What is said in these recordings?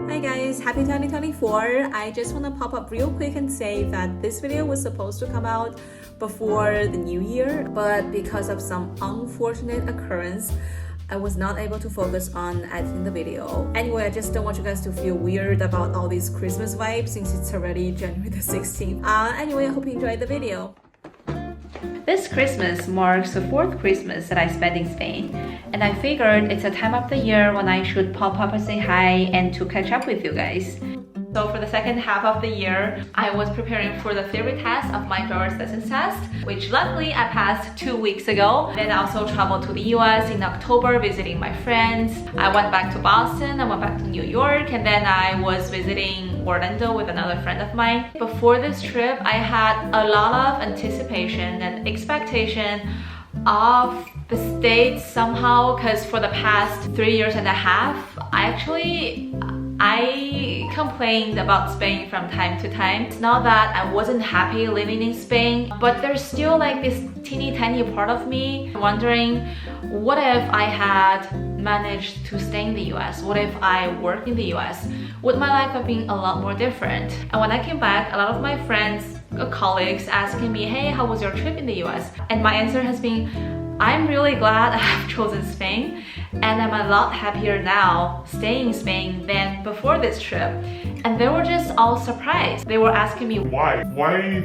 Hi guys, happy 2024. I just want to pop up real quick and say that this video was supposed to come out before the new year, but because of some unfortunate occurrence, I was not able to focus on editing the video. Anyway, I just don't want you guys to feel weird about all these Christmas vibes since it's already January the 16th. Anyway, I hope you enjoyed the video. This Christmas marks the 4th Christmas that I spent in Spain, and I figured it's a time of the year when I should pop up and say hi and to catch up with you guys. So for the second half of the year, I was preparing for the theory test of my driver's license test, which luckily I passed 2 weeks ago. Then I also traveled to the US in October visiting my friends. I went back to Boston, I went back to New York, and then I was visiting Orlando with another friend of mine. Before this trip, I had a lot of anticipation and expectation of the States somehow, because for the past 3 years and a half, I complained about Spain from time to time. It's not that I wasn't happy living in Spain, but there's still like this teeny tiny part of me wondering, what if I had managed to stay in the US? What if I worked in the US? Would my life have been a lot more different? And when I came back, a lot of my friends, colleagues asking me, hey, how was your trip in the US? And my answer has been, I'm really glad I have chosen Spain, and I'm a lot happier now staying in Spain than before this trip. And they were just all surprised. They were asking me, Why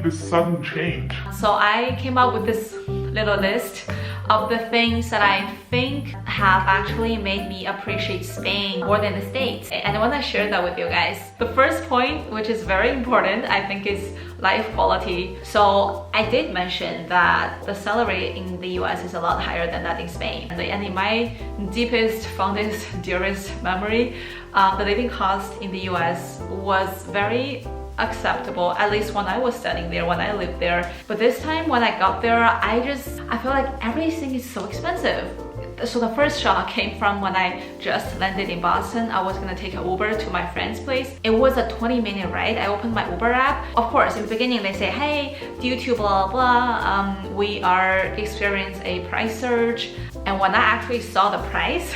this sudden change? So I came up with this little list of the things that I think have actually made me appreciate Spain more than the States. And I want to share that with you guys. The first point, which is very important, I think, is life quality. So I did mention that the salary in the US is a lot higher than that in Spain. And in my deepest, fondest, dearest memory, the living cost in the US was very acceptable, at least when I was studying there, when I lived there. But this time when I got there, I feel like everything is so expensive. So the first shock came from when I just landed in Boston. I was gonna take an Uber to my friend's place. It was a 20-minute ride. I opened my Uber app. Of course, in the beginning they say, hey, due to blah blah, we are experiencing a price surge. And when I actually saw the price,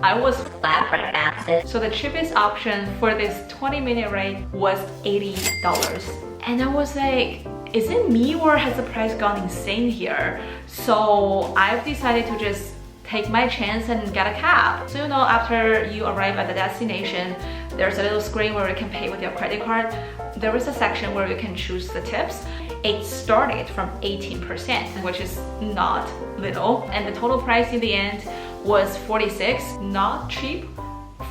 I was flabbergasted. So the cheapest option for this 20-minute ride was $80. And I was like, is it me or has the price gone insane here? So I've decided to just take my chance and get a cab. So after you arrive at the destination, there's a little screen where you can pay with your credit card. There is a section where you can choose the tips. It started from 18%, which is not little. And the total price in the end was 46, not cheap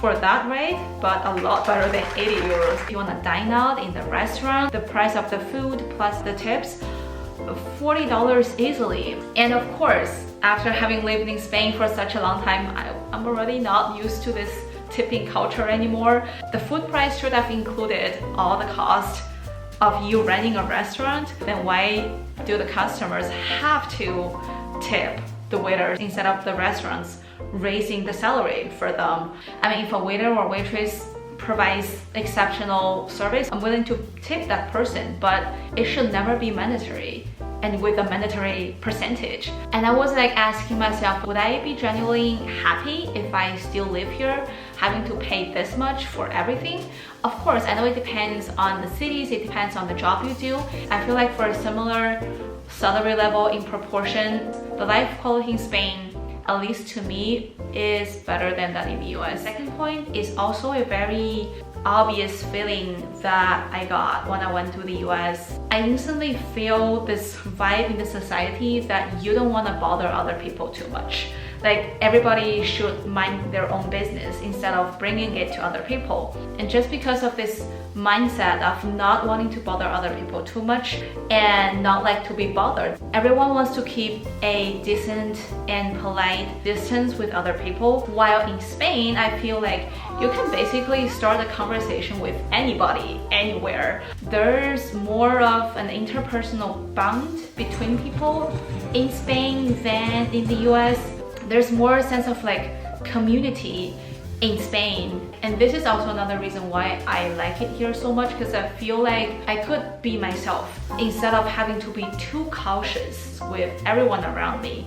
for that rate, but a lot better than 80 euros. If you want to dine out in the restaurant, the price of the food plus the tips, $40 easily. And of course, after having lived in Spain for such a long time, I'm already not used to this tipping culture anymore. The food price should have included all the cost of you running a restaurant. Then why do the customers have to tip the waiters instead of the restaurants raising the salary for them? I mean, if a waiter or waitress provides exceptional service, I'm willing to tip that person, but it should never be mandatory and with a mandatory percentage. And I was like asking myself, would I be genuinely happy if I still live here, having to pay this much for everything? Of course, I know it depends on the cities, it depends on the job you do. I feel like for a similar salary level in proportion, the life quality in Spain, at least to me, is better than that in the US. Second point is also a very obvious feeling that I got when I went to the US. I instantly feel this vibe in the society that you don't want to bother other people too much. Like everybody should mind their own business instead of bringing it to other people. And just because of this mindset of not wanting to bother other people too much and not like to be bothered, everyone wants to keep a decent and polite distance with other people. While in Spain, I feel like you can basically start a conversation with anybody, anywhere. There's more of an interpersonal bond between people in Spain than in the US. There's more sense of like community in Spain. And this is also another reason why I like it here so much, because I feel like I could be myself instead of having to be too cautious with everyone around me.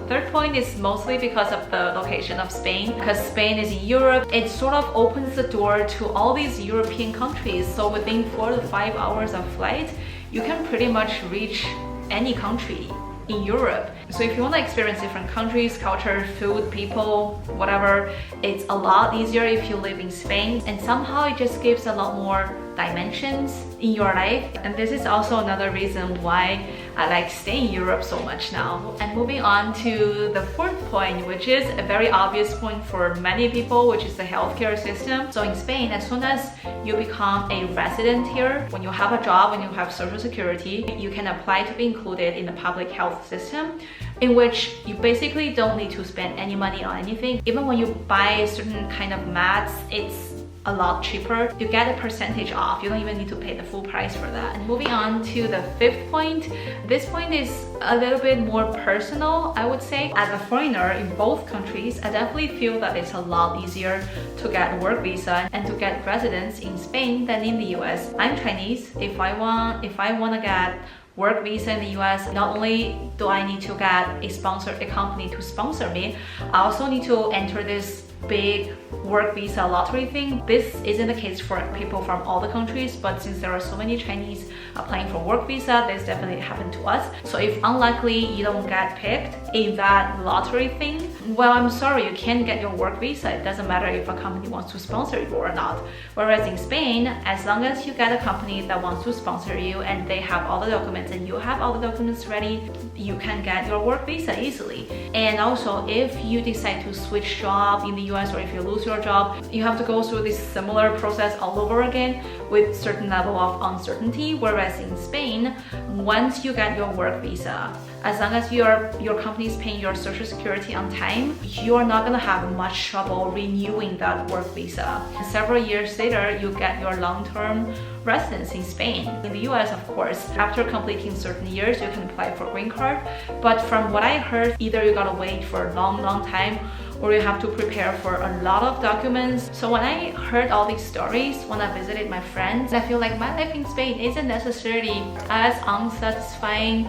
third point is mostly because of the location of Spain. Because Spain is in Europe, it sort of opens the door to all these European countries. So within 4 to 5 hours of flight, you can pretty much reach any country in Europe. So if you want to experience different countries, culture, food, people, whatever, it's a lot easier if you live in Spain, and somehow it just gives a lot more dimensions in your life. And this is also another reason why I like staying in Europe so much now. And moving on to the fourth point, which is a very obvious point for many people, which is the healthcare system. So in Spain, as soon as you become a resident here, when you have a job, when you have social security, you can apply to be included in the public health system, in which you basically don't need to spend any money on anything. Even when you buy certain kind of mats, it's a lot cheaper. You get a percentage off. You don't even need to pay the full price for that. And moving on to the fifth point, this point is a little bit more personal, I would say. As a foreigner in both countries, I definitely feel that it's a lot easier to get a work visa and to get residence in Spain than in the US. I'm Chinese. If I want to get work visa in the US, not only do I need to get a company to sponsor me, I also need to enter this big work visa lottery thing. This isn't the case for people from all the countries, but since there are so many Chinese applying for work visa, this definitely happened to us. So if unluckily you don't get picked in that lottery thing, well, I'm sorry, you can't get your work visa. It doesn't matter if a company wants to sponsor you or not. Whereas in Spain, as long as you get a company that wants to sponsor you and they have all the documents and you have all the documents ready, you can get your work visa easily. And also, if you decide to switch job in the US, or if you lose your job, you have to go through this similar process all over again with certain level of uncertainty. Whereas in Spain, once you get your work visa, as long as your company is paying your social security on time, you are not gonna have much trouble renewing that work visa. And several years later, you get your long-term residence in Spain. In the US, of course, after completing certain years, you can apply for a green card. But from what I heard, either you gotta wait for a long time, or you have to prepare for a lot of documents. So when I heard all these stories, when I visited my friends, I feel like my life in Spain isn't necessarily as unsatisfying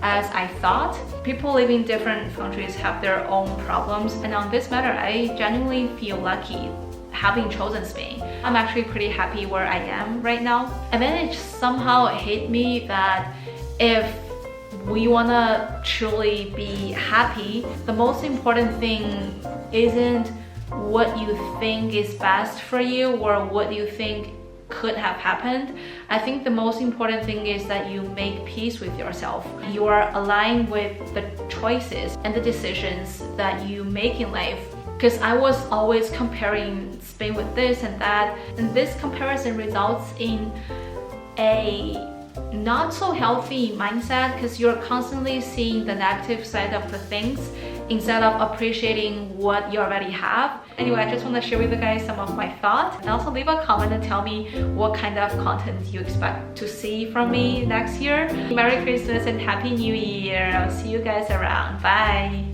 as I thought. People living in different countries have their own problems, and on this matter, I genuinely feel lucky having chosen Spain. I'm actually pretty happy where I am right now. And then it somehow hit me that if we wanna truly be happy, the most important thing isn't what you think is best for you or what you think could have happened. I think the most important thing is that you make peace with yourself. You are aligned with the choices and the decisions that you make in life. Because I was always comparing Spain with this and that, and this comparison results in a not so healthy mindset, because you're constantly seeing the negative side of the things instead of appreciating what you already have. Anyway, I just want to share with you guys some of my thoughts, and also leave a comment and tell me what kind of content you expect to see from me next year. Merry Christmas and Happy New Year. I'll see you guys around. Bye.